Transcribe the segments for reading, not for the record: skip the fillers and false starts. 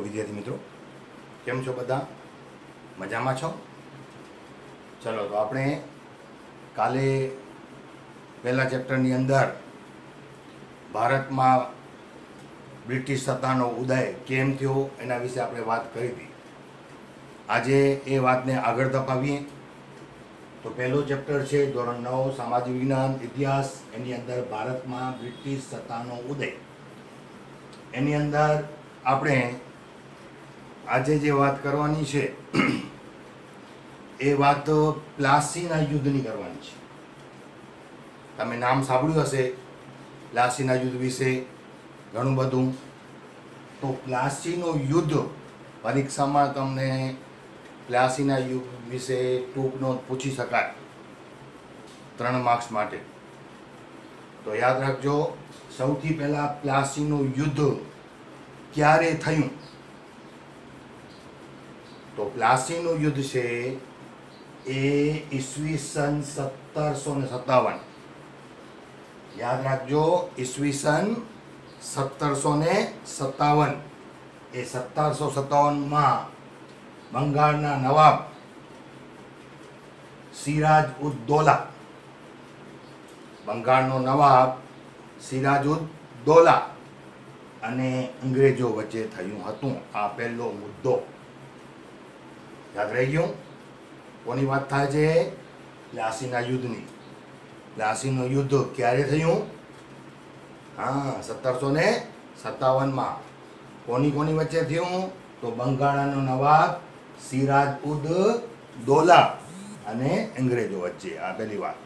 વિદ્યાર્થી મિત્રો, કેમ છો બધા? મજામાં છો? ચલો તો આપણે કાલે પહેલા ચેપ્ટરની અંદર ભારતમાં બ્રિટિશ સત્તાનો ઉદય કેમ થયો એના વિશે આપણે વાત કરી હતી. આજે એ વાતને આગળ ધપાવીએ તો પહેલો ચેપ્ટર છે ધોરણ 9 સામાજિક વિજ્ઞાન ઇતિહાસ. એની અંદર ભારતમાં બ્રિટિશ સત્તાનો ઉદય. એની અંદર આપણે આજે જે વાત કરવાની છે એ વાત પ્લાસીના યુદ્ધની કરવાની છે. તમે નામ સાંભળ્યું હશે પ્લાસીના યુદ્ધ વિશે ઘણું બધું. તો પ્લાસીનું યુદ્ધ પરીક્ષામાં તમને પ્લાસીના યુદ્ધ વિશે ટૂંક નોંધ પૂછી શકાય 3 માર્ક્સ માટે. તો યાદ રાખજો, સૌથી પહેલાં પ્લાસીનું યુદ્ધ ક્યારે થયું? તો પ્લાસીનું યુદ્ધ છે એ ઈસવીસન 1757. યાદ રાખજો, ઈસવીસન 1757. એ 1757માં બંગાળના નવાબ સિરાજ ઉદ દૌલા, બંગાળનો નવાબ સિરાજ ઉદ દૌલા અને અંગ્રેજો વચ્ચે થયું હતું. આ પહેલો મુદ્દો યાદ રહી ગયો. કોની વાત થાય છે? પ્લાસીના યુદ્ધની. પ્લાસીનું યુદ્ધ ક્યારે થયું? 1757માં. કોની વચ્ચે થયું? તો બંગાળનો નવાબ સિરાજ ઉદ દૌલા અને અંગ્રેજો વચ્ચે. આ પહેલી વાત.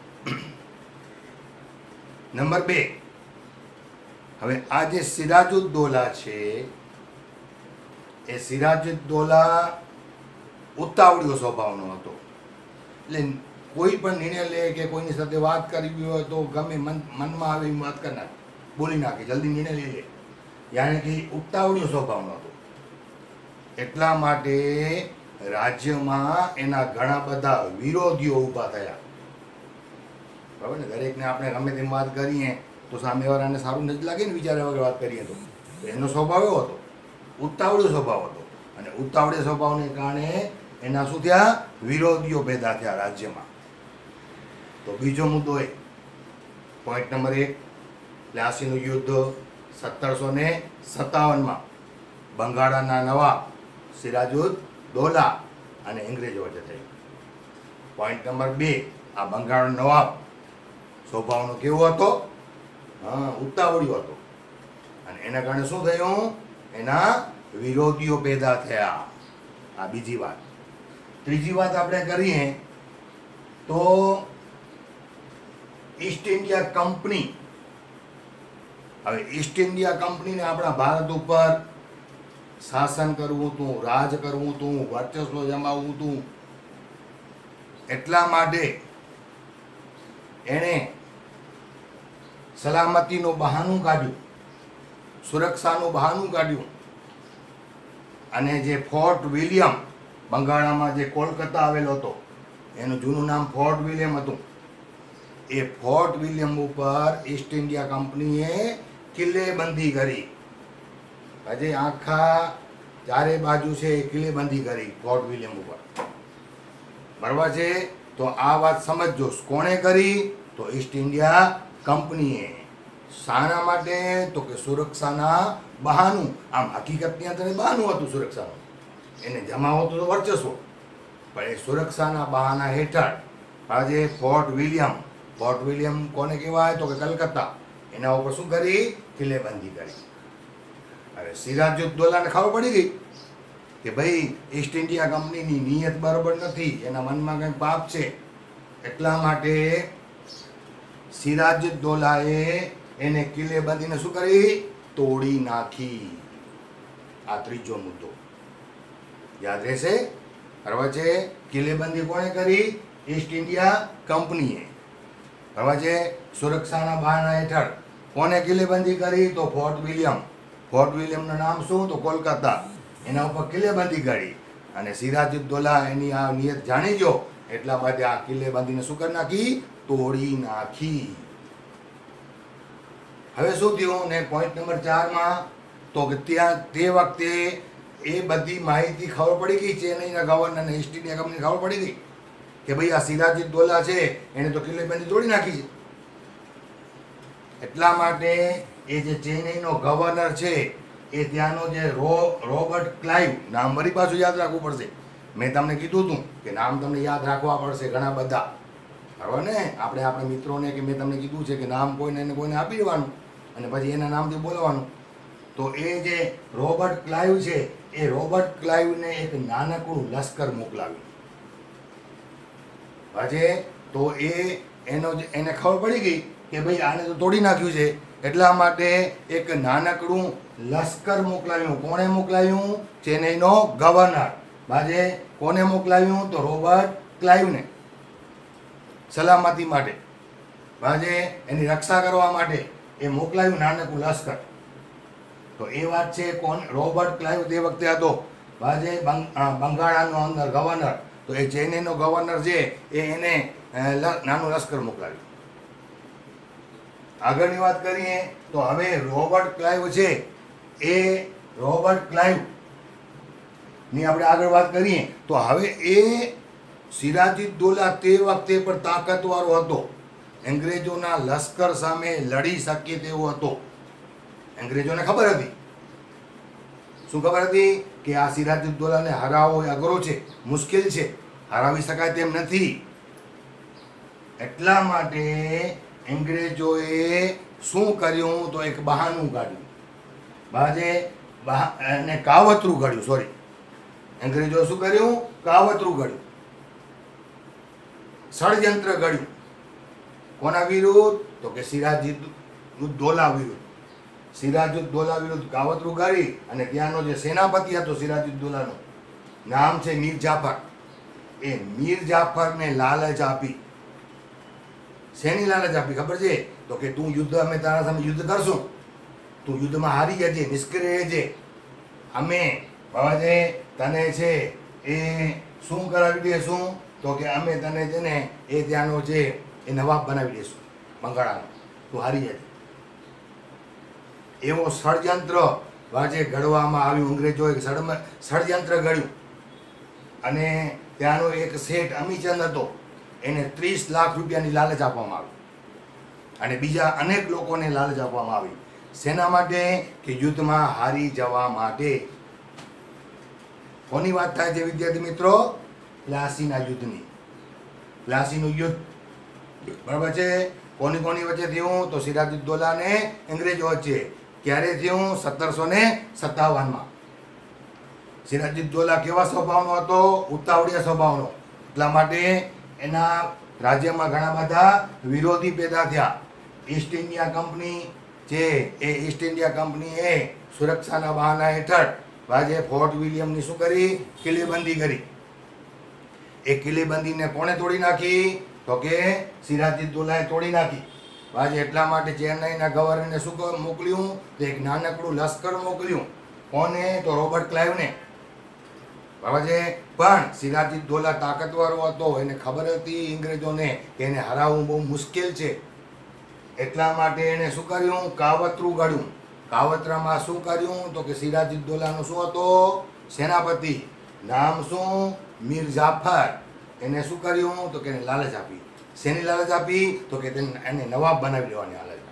નંબર 2, હવે આ જે સિરાજ ઉદ દૌલા છે એ સિરાજ ઉદ દૌલા ઉતાવળિયો સ્વભાવનો હતો. એટલે કોઈ પણ નિર્ણય લે કે કોઈની સાથે વાત કરવી હોય તો ગમે મનમાં આવે એમ વાત કરી નાખે, બોલી નાખે, જલ્દી નિર્ણય લઈ લે. યાની કે ઉતાવળિયો સ્વભાવનો હતો. એટલા માટે રાજ્યમાં એના ઘણા બધા વિરોધીઓ ઊભા થયા. બરાબર ને? દરેકને આપણે ગમે તેમ વાત કરીએ તો સામેવાળાને સારું નથી લાગે ને, વિચાર્યા વગર વાત કરીએ તો. એનો સ્વભાવ એવો હતો, ઉતાવળિયો સ્વભાવ હતો. અને ઉતાવળિયા સ્વભાવને કારણે એના શું થયા? વિરોધીઓ પેદા થયા રાજ્યમાં. તો બીજો મુદ્દો એ પોઈન્ટ નંબર 1, પ્લાસીનું યુદ્ધ 1757માં બંગાળના નવાબ સિરાજ ઉદ દૌલા અને અંગ્રેજો વચ્ચે થયું. પોઈન્ટ નંબર 2, આ બંગાળનો નવાબ સ્વભાવનો કેવો હતો? ઉતાવળિયો હતો. અને એના કારણે શું થયું? એના વિરોધીઓ પેદા થયા. આ બીજી વાત. ત્રીજી વાત આપણે કરીએ તો ઈસ્ટ ઇન્ડિયા કંપની. હવે ઈસ્ટ ઇન્ડિયા કંપનીને આપણા ભારત ઉપર શાસન કરવું હતું, રાજ કરવું હતું, વર્ચસ્વ જમાવવું હતું. એટલા માટે એણે સલામતીનું બહાનું કાઢ્યું, સુરક્ષાનું બહાનું કાઢ્યું. અને જે ફોર્ટ વિલિયમ બંગાળમાં જે કોલકાતા આવેલો હતો, એનું જૂનું નામ ફોર્ટ વિલિયમ હતું. એ ફોર્ટ વિલિયમ ઉપર ઈસ્ટ ઇન્ડિયા કંપનીએ કિલ્લેબંધી કરી. હજી આખા ચારે બાજુ છે એ કિલ્લેબંધી કરી ફોર્ટ વિલિયમ ઉપર. બરાબર છે? તો આ વાત સમજજો. કોણે કરી? તો ઈસ્ટ ઇન્ડિયા કંપનીએ. શાના માટે? તો કે સુરક્ષાના બહાનું. આમ હકીકતની અંદર બહાનું હતું સુરક્ષાનું, એને જમાવો તો વર્ચસ્વ, પણ એ સુરક્ષાના બહાના હેઠળ આજે ફોર્ટ વિલિયમ કોને કહેવાય? તો કે કલકત્તા. એના ઉપર શું કરી? કિલ્લેબંધી કરી. હવે સિરાજ ઉદ દૌલાને ખબર પડી ગઈ કે ભાઈ ઈસ્ટ ઇન્ડિયા કંપનીની નિયત બરોબર નથી, એના મનમાં કંઈક પાપ છે. એટલા માટે સિરાજ ઉદ દૌલાએ એને કિલ્લેબંધીને શું કરી? તોડી નાખી. આ ત્રીજો મુદ્દો યાદ રહેશે. બરાબર છે? કિલ્લેબંધી કોણે કરી? ઈસ્ટ ઇન્ડિયા કંપનીએ. બરાબર છે? સુરક્ષાના બહાના હેઠળ કોને કિલ્લેબંધી કરી? તો ફોર્ટ વિલિયમ. ફોર્ટ વિલિયમનું નામ શું? તો કોલકાતા. એના ઉપર કિલ્લેબંધી કરી. અને સિરાજ ઉદ દૌલા એની આ નિયત જાણી ગયો, એટલા માટે આ કિલ્લેબંધીને શું કરી નાખી? તોડી નાખી. હવે શું થયું? ને પોઈન્ટ નંબર 4માં તો કે ત્યાં તે વખતે એ બધી માહિતી ખબર પડી ગઈ ચેન્નઈના ગવર્નરને, ઈસ્ટ ઇન્ડિયા કંપની ખબર પડી ગઈ કે ભાઈ આ સિરાજુદ્દૌલા છે એને તો કિલ્લેબંધી તોડી નાખી છે. એટલા માટે એ જે ચેન્નઈનો ગવર્નર છે એ ત્યાંનો જે રોબર્ટ ક્લાઇવ, નામ વળી પાછું યાદ રાખવું પડશે. મેં તમને કીધું હતું કે નામ તમને યાદ રાખવા પડશે ઘણા બધા, બરાબર ને? આપણે મિત્રોને કે મેં તમને કીધું છે કે નામ કોઈને આપી દેવાનું અને પછી એના નામથી બોલવાનું. તો એ જે રોબર્ટ ક્લાઇવ છે એ રોબર્ટ ક્લાઇવને એક નાનકડું લશ્કર મોકલાવ્યું. આજે તો એને ખબર પડી ગઈ કે ભાઈ આને તો તોડી નાખ્યું છે, એટલા માટે એક નાનકડું લશ્કર મોકલાવ્યું. કોણે મોકલાવ્યું? ચેન્નઈનો ગવર્નર. આજે કોને મોકલાવ્યું? તો રોબર્ટ ક્લાઇવને, સલામતી માટે, આજે એની રક્ષા કરવા માટે એ મોકલાવ્યું નાનકડું લશ્કર. તો એ વાત છે કોણ? રોબર્ટ ક્લાઇવ તે વખતે હતો આજે બંગાળાનો અંદર ગવર્નર. તો એ ચેન્નઈનો ગવર્નર છે એને નાનું લશ્કર મોકલાવ્યું. આગળની વાત કરીએ તો હવે રોબર્ટ ક્લાઇવ છે એ રોબર્ટ ક્લાઇવ ની આપણે આગળ વાત કરીએ તો હવે એ સિરાજુદ્દૌલા તે વખતે પણ તાકાતવાળો હતો, અંગ્રેજોના લશ્કર સામે લડી શકે તેવો હતો. અંગ્રેજોને ખબર હતી. શું ખબર હતી? કે આ સિરાજુદ્દૌલાને હરાવવો એ અઘરો છે, મુશ્કેલ છે, હરાવી શકાય તેમ નથી. એટલા માટે અંગ્રેજોએ શું કર્યું? તો એક બહાનું કાઢ્યું, અને કાવતરું ઘડ્યું. સોરી, અંગ્રેજોએ શું કર્યું? કાવતરું ઘડ્યું, ષડયંત્ર ઘડ્યું. કોના વિરુદ્ધ? તો કે સિરાજુદ્દૌલા વિરુદ્ધ. સિરાજુદ્દૌલા વિરુદ્ધ કાવતરું ઘડી અને ત્યાંનો જે સેનાપતિ હતો સિરાજુદ્દૌલાનો, નામ છે મીર જાફર. એ મીર જાફરને લાલચ આપી. શેની લાલચ આપી ખબર છે? તો કે તું અમે તારા સામે યુદ્ધ કરશું, તું યુદ્ધમાં હારી જજે, નિષ્ક્રિય રહેજે, અમે હવે તને છે એ શું કરાવી દઈશું? તો કે અમે તને છે ને એ ત્યાંનો છે એ નવાબ બનાવી દઈશું બંગાળાનો, તું હારી જજે. એવો ષડયંત્ર વાજે ઘડવામાં આવ્યું. અંગ્રેજોએ ષડયંત્ર ઘડ્યું અને ત્યાંનો એક શેઠ અમીચંદ હતો, એને 30 લાખ રૂપિયાની લાલચ આપવામાં આવી અને બીજા અનેક લોકોને લાલચ આપવામાં આવી. શેના માટે? કે યુદ્ધમાં હારી જવા માટે. કોની વાત થાય છે વિદ્યાર્થી મિત્રો? પ્લાસીના યુદ્ધની. પ્લાસીનું યુદ્ધ, બરાબર છે? કોની વચ્ચે થયું? તો સિરાજુદ્દૌલા ને અંગ્રેજો વચ્ચે. ક્યારે થયું? 1757માં. સિરાજુદ્દૌલા કેવા સ્વભાવનો હતો? ઉતાવળિયા સ્વભાવનો. એટલા માટે એના રાજ્યમાં ઘણા બધા વિરોધી પેદા થયા. ઈસ્ટ ઇન્ડિયા કંપની છે એ ઈસ્ટ ઇન્ડિયા કંપનીએ સુરક્ષાના બહાના હેઠળ આજે ફોર્ટ વિલિયમની શું કરી? કિલ્લેબંધી કરી. એ કિલ્લેબંધીને કોણે તોડી નાખી? તો કે સિરાજુદ્દૌલાએ તોડી નાખી. આજે એટલા માટે ચેન્નઈના ગવર્નરને શું મોકલ્યું? તો એક નાનકડું લશ્કર મોકલ્યું. કોને? તો રોબર્ટ ક્લાઇવને. બરાબર છે? પણ સિરાજુદ્દૌલા તાકાતવાળો હતો, એને ખબર હતી અંગ્રેજોને કે એને હરાવવું બહુ મુશ્કેલ છે. એટલા માટે એને શું કર્યું? કાવતરું ઘડ્યું. કાવતરામાં શું કર્યું? તો કે સિરાજુદ્દૌલાનો શું હતો? સેનાપતિ, નામ શું? મીર જાફર. એને શું કર્યું? તો કે એને લાલચ આપી. શેની લાલચ આપી? તો કે એને નવાબ બનાવી દેવાની લાલચ આપી.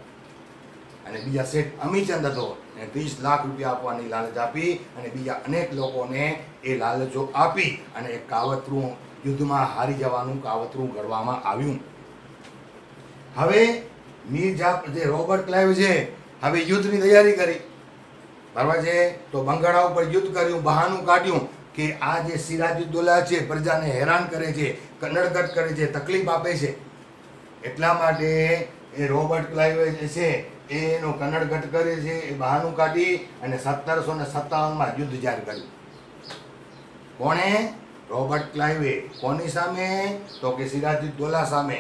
અને બીજા શેઠ અમીચંદ હતો, એને 30 લાખ રૂપિયા આપવાની લાલચ આપી અને બીજા અનેક લોકોને એ લાલચો આપી અને એક કાવતરું, યુદ્ધમાં હારી જવાનું કાવતરું ઘડવામાં આવ્યું. હવે જે રોબર્ટ ક્લાઇવ છે હવે યુદ્ધની તૈયારી કરી, બરાબર છે? તો બંગાળા ઉપર યુદ્ધ કર્યું, બહાનું કાઢ્યું કે આ જે સિરાજુદ્દૌલા છે પ્રજાને હેરાન કરે છે, કનડગત કરે છે, તકલીફ આપે છે. એટલા માટે એ રોબર્ટ ક્લાઇવ જે છે એનો કનડગત કરે છે, એ બહાનું કાઢી અને 1757માં યુદ્ધ જાહેર કર્યું. કોણે? રોબર્ટ ક્લાઇવે. કોની સામે? તો કે સિરાજુદ્દૌલા સામે.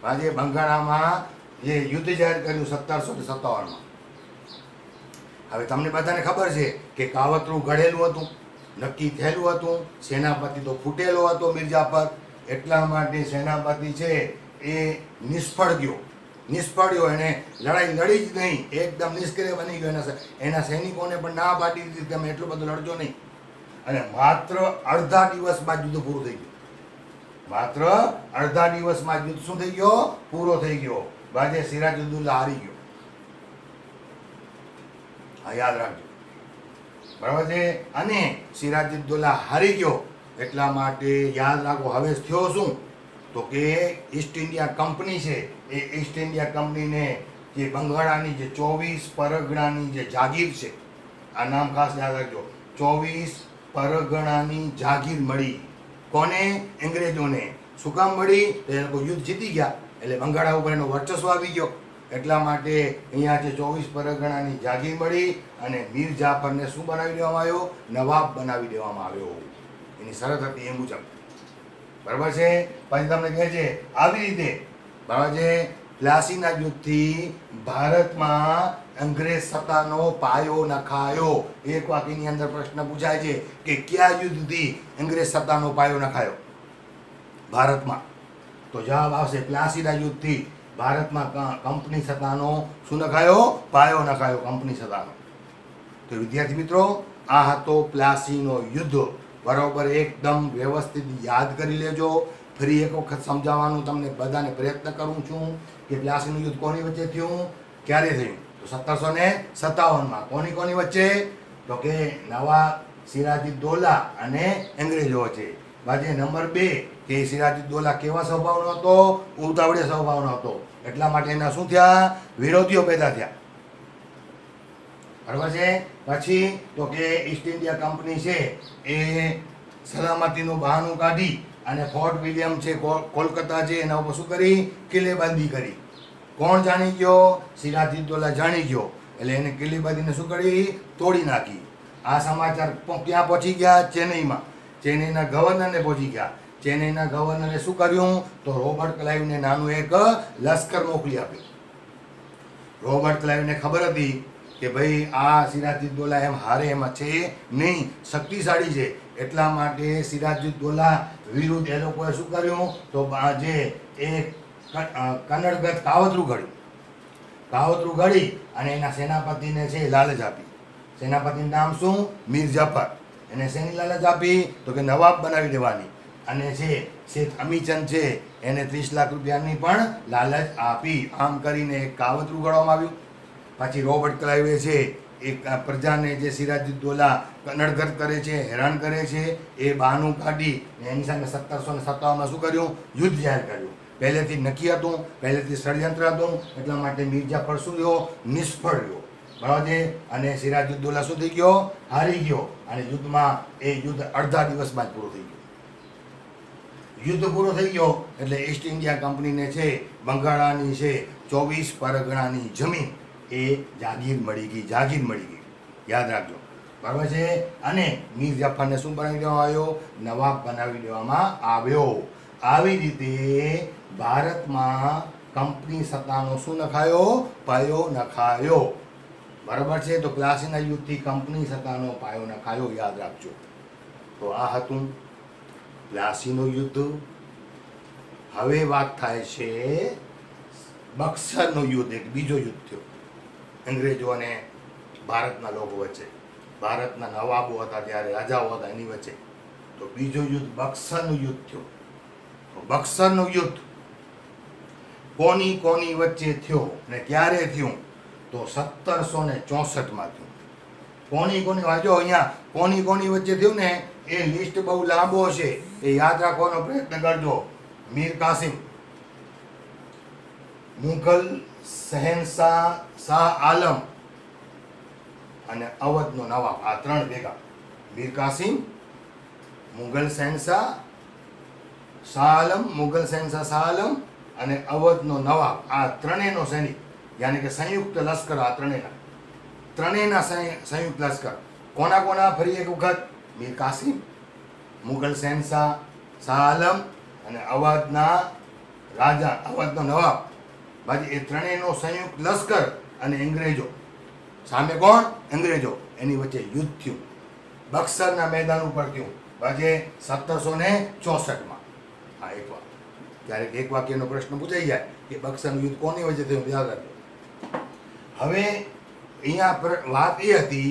આજે બંગાળામાં જે યુદ્ધ જાહેર કર્યું 1757માં. હવે તમને બધાને ખબર છે કે કાવતરું ઘડેલું હતું, નક્કી થયેલું હતું. સેનાપતિ તો ફૂટેલો હતો મીર જાફર. એટલા માટે સેનાપતિ છે એ નિષ્ફળ ગયો. એને લડાઈ લડી જ નહીં, એકદમ નિષ્ક્રિય બની ગયો. એના સૈનિકોને પણ ના પાડી દીધી તમે એટલું બધું લડજો નહીં. અને માત્ર અડધા દિવસમાં યુદ્ધ પૂરું થઈ ગયું. માત્ર અડધા દિવસમાં યુદ્ધ શું થઈ ગયો? પૂરો થઈ ગયો. બાજે સિરાજુદ્દૌલા હારી ગયો. હા, યાદ રાખજો, બરાબર છે. અને સિરાજુદ્દૌલા હારી ગયો એટલા માટે યાદ રાખો. હવે થયો શું? તો કે ઈસ્ટ ઇન્ડિયા કંપની છે, એ ઈસ્ટ ઇન્ડિયા કંપનીને જે બંગાળાની જે 24 પરગણાની જે જાગીર છે, આ નામ ખાસ યાદ રાખજો. 24 પરગણાની જાગીર મળી. કોને? અંગ્રેજોને. શું કામ મળી? તો એ લોકો યુદ્ધ જીતી ગયા એટલે બંગાળા ઉપર એનો વર્ચસ્વ આવી ગયો. એટલા માટે અહીંયા જે 24 પરગણાની જાગીર મળી અને મીર જાફરને શું બનાવી દેવામાં આવ્યો? નવાબ બનાવી દેવામાં આવ્યો. એની શરત હતી એ મુજબ, બરાબર છે. પછી તમને કહે છે આવી રીતે, બરાબર છે, પ્લાસીના યુદ્ધથી ભારતમાં અંગ્રેજ સત્તાનો પાયો નખાયો. એક વાક્યની અંદર પ્રશ્ન પૂછાય છે કે કયા યુદ્ધથી અંગ્રેજ સત્તાનો પાયો નખાયો ભારતમાં? તો જવાબ આવશે પ્લાસીના યુદ્ધથી ભારતમાં કંપની સત્તાનો શું નખાયો? પાયો નખાયો, કંપની સત્તાનો. તો વિદ્યાર્થી મિત્રો, આ હતો પ્લાસીનો યુદ્ધ. બરાબર, એકદમ વ્યવસ્થિત યાદ કરી લેજો. ફરી એક વખત સમજાવવાનું તમને બધાને પ્રયત્ન કરું છું કે પ્લાસીનું યુદ્ધ કોની વચ્ચે થયું, ક્યારે થયું? તો 1757માં. કોની વચ્ચે? તો કે નવાબ સિરાજુદ્દૌલા અને અંગ્રેજો વચ્ચે. બાજુ નંબર 2 કે સિરાજુદ્દૌલા કેવા સ્વભાવનો હતો? ઉતાવળે સ્વભાવનો હતો. એટલા માટે એના શું થયા? વિરોધીઓ પેદા થયા, બરાબર છે. પછી તો કે ઈસ્ટ ઇન્ડિયા કંપની છે એ સલામતીનું બહાનું કાઢી અને ફોર્ટ વિલિયમ છે કોલકાતા છે એના ઉપર શું કરી? કિલ્લેબંધી કરી. કોણ જાણી ગયો? સિરાજુદ્દૌલા જાણી ગયો એટલે એને કિલ્લેબંધીને શું કરી? તોડી નાખી. આ સમાચાર ક્યાં પહોંચી ગયા? ચેન્નઈમાં. ચેન્નઈના ગવર્નરને પહોંચી ગયા. ચેન્નઈના ગવર્નરે શું કર્યું? તો રોબર્ટ ક્લાઇવને નાનું એક લશ્કર મોકલી આપ્યું. રોબર્ટ ક્લાઇવને ખબર હતી કે ભાઈ આ સિરાજુદ્દૌલા એમ હારે એમાં છે નહીં, શક્તિશાળી છે. એટલા માટે સિરાજુદ્દૌલા વિરુદ્ધ એ લોકોએ શું કર્યું? તો જે એક કન્નડગત કાવતરું ઘડી અને એના સેનાપતિને છે લાલચ આપી. સેનાપતિનું નામ શું? મીર જાફર. એને શેની લાલચ આપી? તો કે નવાબ બનાવી દેવાની. અને છે શેખ અમીચંદ છે એને 30 લાખ રૂપિયાની પણ લાલચ આપી. આમ કરીને એક કાવતરું ઘડવામાં આવ્યું. પછી રોબર્ટ ક્લાઇવે છે એક પ્રજાને જે સિરાજુદ્દૌલા કન્નડગત કરે છે, હેરાન કરે છે, એ બહાનું કાઢી એની સામે 1757માં શું કર્યું? યુદ્ધ જાહેર કર્યું. પહેલેથી નક્કી હતું, પહેલેથી ષડયંત્ર હતું. એટલા માટે મીર જાફર શું રહ્યો? નિષ્ફળ રહ્યો, બરાબર છે. અને સિરાજુદ્દૌલા શું થઈ ગયો? હારી ગયો. અને યુદ્ધમાં એ યુદ્ધ અડધા દિવસમાં જ પૂરું થઈ ગયું. યુદ્ધ પૂરો થઈ ગયો એટલે ઈસ્ટ ઇન્ડિયા કંપનીને છે બંગાળાની છે 24 પરગણાની જમીન એ જાગીર મળી ગઈ. યાદ રાખજો, બરાબર છે. અને મીર જાફરને શું બનાવી દેવામાં આવ્યો? નવાબ બનાવી દેવામાં આવ્યો. આવી રીતે ભારતમાં કંપની સત્તાનો શું નખાયો? પાયો નખાયો, બરાબર છે. તો પ્લાસીના યુદ્ધથી કંપની સત્તાનો પાયો નખાયો, યાદ રાખજો. તો આ હતું પ્લાસીનું યુદ્ધ. હવે વાત થાય છે બક્સરનું યુદ્ધ. એક બીજો યુદ્ધ થયો અંગ્રેજો અને ભારતના લોકો વચ્ચે. ભારતના નવાબો હતા ત્યારે, રાજાઓ હતા એની વચ્ચે. તો બીજો યુદ્ધ બક્સરનું યુદ્ધ થયું. તો બક્સરનું યુદ્ધ કોની વચ્ચે થયો ને ક્યારે થયું? તો 1764માં થયું. કોની વાંચો અહીંયા કોની વચ્ચે થયું ને એ લિસ્ટ બહુ લાંબો છે, એ યાદ રાખવાનો પ્રયત્ન કરજો. મીર કાસિમ, મુઘલ શહેનશાહ શાહ આલમ અને અવધનો નવાબ, આ ત્રણ ભેગા. મીર કાસિમ, મુઘલ શહેનશાહ શાહ આલમ અને અવધનો નવાબ, આ ત્રણેયનો સૈનિક, યાની કે સંયુક્ત લશ્કર. આ ત્રણેયના સંયુક્ત લશ્કર. કોના? ફરી એક વખત, મીર કાસિમ, મુઘલ શહેનશાહ શાહ આલમ અને અવધના રાજા, અવધનો નવાબ. બાકી એ ત્રણેયનો સંયુક્ત લશ્કર અને અંગ્રેજો સામે. કોણ? અંગ્રેજો. એની વચ્ચે યુદ્ધ થયું, બક્સરના મેદાન ઉપર થયું. બાકી 1764માં. હા, એક વાર ક્યારેક એક વાક્યનો પ્રશ્ન પૂછાઈ જાય કે બક્સરનું યુદ્ધ કોની વચ્ચે થયું, યાદ રાખજો. હવે અહીંયા વાત એ હતી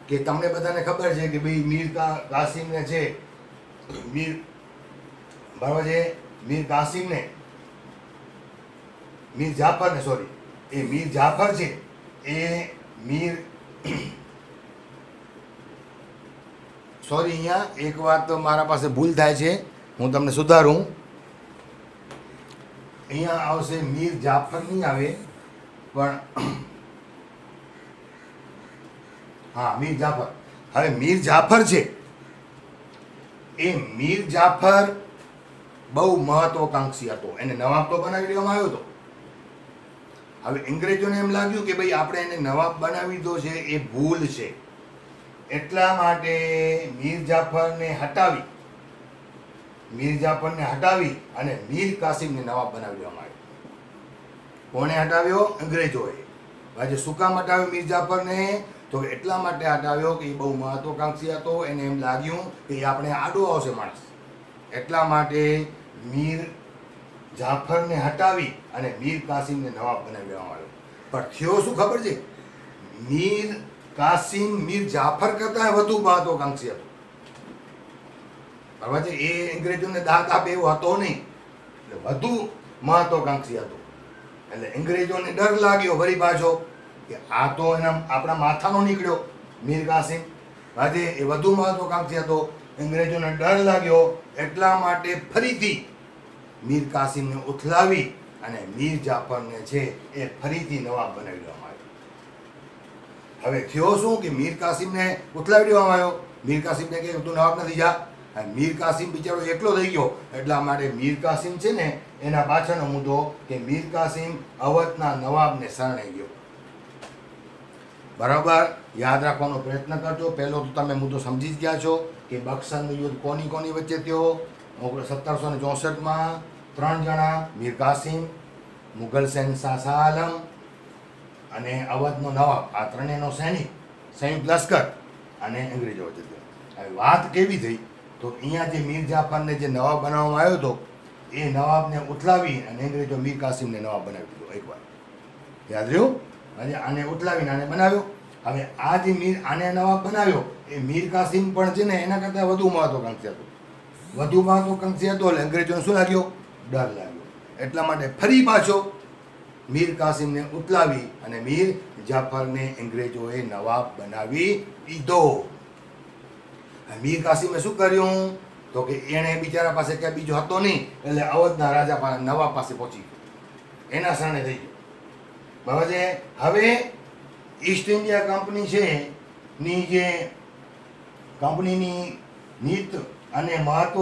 કે તમને બધાને ખબર છે કે ભાઈ મીર કાસિમને છે મીર બરાબર છે મીર કાસિમને મીર જાફરને સોરી એ મીર જાફર છે એ મીર સોરી અહીંયા એક વાત મારા પાસે ભૂલ થાય છે, હું તમને સુધારું. અહીંયા આવશે મીર જાફર નહીં આવે પણ હા મીર જાફર. હવે મીર જાફર છે એ મીર જાફર બહુ મહત્વકાંક્ષી હતો, એને નવાબ તો બનાવી દેવામાં આવ્યો હતો. હવે અંગ્રેજોને એમ લાગ્યું કે ભાઈ આપણે એને નવાબ બનાવી દીધો છે એ ભૂલ છે, એટલા માટે મીર જાફરને હટાવી અને મીર કાસિમને નવાબ બનાવી દેવામાં આવ્યો. કોણે હટાવ્યો? અંગ્રેજોએ. આજે શું કામ હટાવ્યો મીર જાફરને? તો એટલા માટે હટાવ્યો કે એ બહુ મહત્વકાંક્ષી હતો, એને એમ લાગ્યું કે આપણે આડો આવશે માણસ, એટલા માટે મીર જાફરને હટાવી અને મીર કાસિમને નવાબ બનાવી દેવામાં આવ્યો. પણ થયો શું ખબર છે? મીર કાસિમ મીર જાફર કરતાં વધુ મહત્વકાંક્ષી હતો. બરાબર છે? એ અંગ્રેજોને દાંત આપે એવો હતો નહીં, એટલે વધુ મહત્વકાંક્ષી હતો. એટલે અંગ્રેજોને ડર લાગ્યો વળી પાછો કે આ તો એના આપણા માથાનો નીકળ્યો મીર કાસિમ. આજે એ વધુ મહત્વકાંક્ષી હતો, અંગ્રેજોને ડર લાગ્યો, એટલા માટે ફરીથી મીર કાસિમને ઉથલાવી અને મીર જાફરને છે એ ફરીથી નવાબ બનાવી દેવામાં આવ્યો. હવે થયો શું કે મીર કાસિમને ઉથલાવી દેવામાં આવ્યો. મીર કાસિમને કહે તું નવાબ નથી જા. મીર કાસિમ બિચારો એકલો થઈ ગયો, એટલા માટે મીર કાસિમ છે ને એના પાછળનો મુદ્દો કે મીર કાસિમ અવધના નવાબને શરણે ગયો. બરાબર યાદ રાખવાનો પ્રયત્ન કરજો. પહેલો તો તમે મુદ્દો સમજી જ ગયા છો કે બક્સરનું યુદ્ધ કોની વચ્ચે થયો. 1764માં 3 જણા મીર કાસિમ, મુઘલ શહેનશાહ શાહ આલમ અને અવધનો નવાબ, આ ત્રણેયનો સૈનિક સંયુક્ત લશ્કર અને અંગ્રેજો વચ્ચે થયો. હવે વાત કેવી થઈ? તો અહીંયા જે મીર જાફરને જે નવાબ બનાવવામાં આવ્યો હતો એ નવાબને ઉથલાવી અને અંગ્રેજો મીર કાસિમને નવાબ બનાવી દીધો. એકવાર યાદ રહ્યું? અને આને ઉથલાવીને આને બનાવ્યો. હવે આ જે આને નવાબ બનાવ્યો એ મીર કાસિમ પણ છે ને એના કરતાં વધુ મહત્વકાંક્ષી હતો. એટલે અંગ્રેજોને શું લાગ્યો? ડર લાગ્યો. એટલા માટે ફરી પાછો મીર કાસિમને ઉથલાવી અને મીર જાફરને અંગ્રેજોએ નવાબ બનાવી દીધો. મીર કાસિમે શું કર્યું? તો કે એણે બિચારા પાસે ક્યાં બીજો હતો નહીં, એટલે અવધના રાજા પાસે નવાબ પાસે પહોંચી ગયો, એના શરણે થઈ ગયો. બરાબર છે? હવે ઈસ્ટ ઇન્ડિયા કંપની છે ની જે કંપનીની નીત અને મહત્વ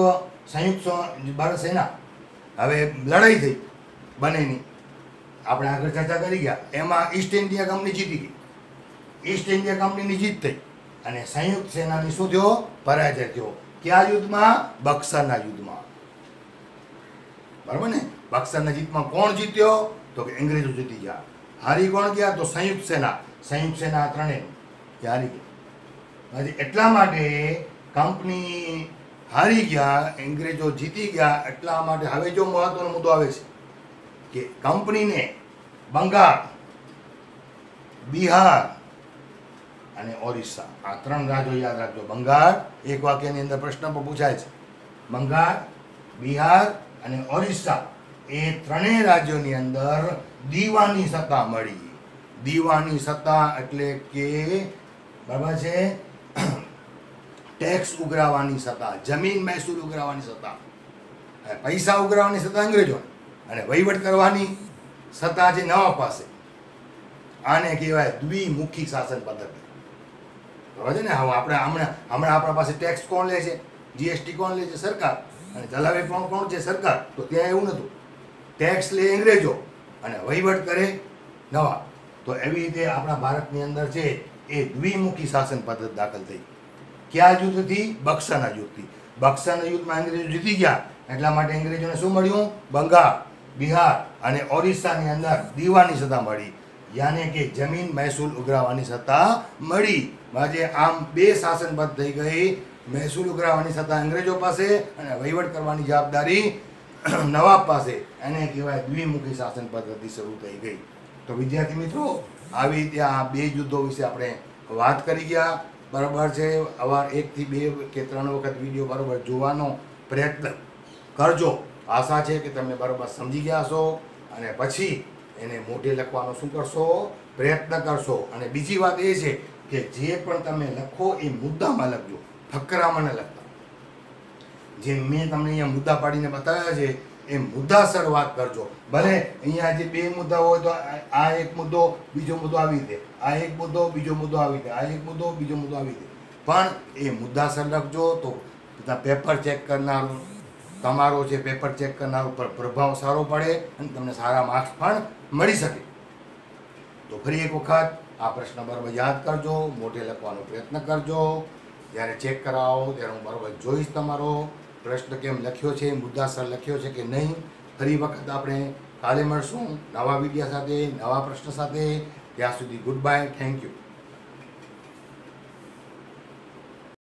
સંયુક્ત ભારત સેના, હવે લડાઈ થઈ બંનેની, આપણે આગળ ચર્ચા કરી ગયા. એમાં ઈસ્ટ ઇન્ડિયા કંપની જીતી ગઈ. ઈસ્ટ ઇન્ડિયા કંપનીની જીત થઈ અને સંયુક્ત સેનાની શું થયો? પરાજય થયો. કયા યુદ્ધમાં? બક્સરના યુદ્ધમાં. બરાબર ને? બક્સરના જીતમાં કોણ જીત્યો? તો કે અંગ્રેજો જીતી ગયા. હારી કોણ ગયા? તો સંયુક્ત સેના ત્રણેય હારી ગઈ. એટલા માટે કંપની હારી ગયા, અંગ્રેજો જીતી ગયા. એટલા માટે હવે જો મહત્વનો મુદ્દો આવે છે કે કંપનીને બંગાળ, બિહાર અને ઓરિસ્સા, આ 3 રાજ્યો યાદ રાખજો. બંગાળ, એક વાક્યની અંદર પ્રશ્ન પણ પૂછાય છે, બંગાળ, બિહાર અને ઓરિસ્સા એ ત્રણેય રાજ્યોની અંદર દીવાની સત્તા મળી. દીવાની સત્તા એટલે કે બરાબર છે ટેક્સ ઉઘરાવવાની સત્તા, જમીન મહેસૂલ ઉઘરાવવાની સત્તા, પૈસા ઉઘરાવવાની સત્તા અંગ્રેજો અને વહીવટ કરવાની સત્તા છે નવાબ પાસે. આને કહેવાય દ્વિમુખી શાસન પદ્ધતિ. બરાબર છે ને? હવે આપણે હમણાં આપણા પાસે ટેક્સ કોણ લે છે? જીએસટી કોણ લે છે? સરકાર. અને ચલાવે કોણ છે? સરકાર. તો ત્યાં એવું નહોતું. ટેક્સ લે અંગ્રેજો અને વહીવટ કરે નવાબ. તો એવી રીતે આપણા ભારતની અંદર છે એ દ્વિમુખી શાસન પદ્ધતિ દાખલ થઈ. કયા યુદ્ધથી? બક્સરના યુદ્ધથી. બક્સરના યુદ્ધમાં અંગ્રેજો જીતી ગયા, એટલા માટે અંગ્રેજોને શું મળ્યું? બંગાળ, બિહાર અને ઓરિસ્સાની અંદર દીવાની સત્તા મળી, યાને કે જમીન મહેસૂલ ઉઘરાવવાની સત્તા મળી. આજે આમ 2 શાસન પદ્ધતિ થઈ ગઈ. મહેસૂલ ઉઘરાવવાની સત્તા અંગ્રેજો પાસે અને વહીવટ કરવાની જવાબદારી નવાબ પાસે. એને કહેવાય દ્વિમુખી શાસન પદ્ધતિ શરૂ થઈ ગઈ. તો વિદ્યાર્થી મિત્રો, આવી રીતે આ 2 યુદ્ધો વિશે આપણે વાત કરી ગયા. બરાબર છે, આવા 1 થી 2 કે 3 વખત વિડીયો બરાબર જોવાનો પ્રયત્ન કરજો. આશા છે કે તમે બરાબર સમજી ગયા છો અને પછી એને મોઢે લખવાનો શું કરશો, પ્રયત્ન કરશો. અને બીજી વાત એ છે કે જે પણ તમે લખો એ મુદ્દામાં લખજો, ફકરામાં ન લખતા. જે મેં તમને અહીંયા મુદ્દા પાડીને બતાવ્યા છે એ મુદ્દાસર વાત કરજો. ભલે અહીંયા જે 2 મુદ્દા હોય તો આ એક મુદ્દો બીજો મુદ્દો આવી રીતે, આ એક મુદ્દો બીજો મુદ્દો આવી રીતે, આ એક મુદ્દો બીજો મુદ્દો આવી રીતે, પણ એ મુદ્દાસર લખજો તો બધા પેપર ચેક કરનારું તમારો છે, પેપર ચેક કરનારો પર પ્રભાવ સારો પડે અને તમને સારા માર્ક્સ પણ મળી શકે. તો ફરી એક વખત આ પ્રશ્ન બરાબર યાદ કરજો, મોઢે લખવાનો પ્રયત્ન કરજો. જ્યારે ચેક કરાવો ત્યારે હું બરાબર જોઈશ તમારો પ્રશ્ન કેમ લખ્યો છે, મુદ્દાસર લખ્યો છે કે નહીં. ફરી વખત આપણે કાલે મળશું નવા વિડીયો સાથે, નવા પ્રશ્ન સાથે. ત્યાં સુધી ગુડ બાય, થેન્ક યુ.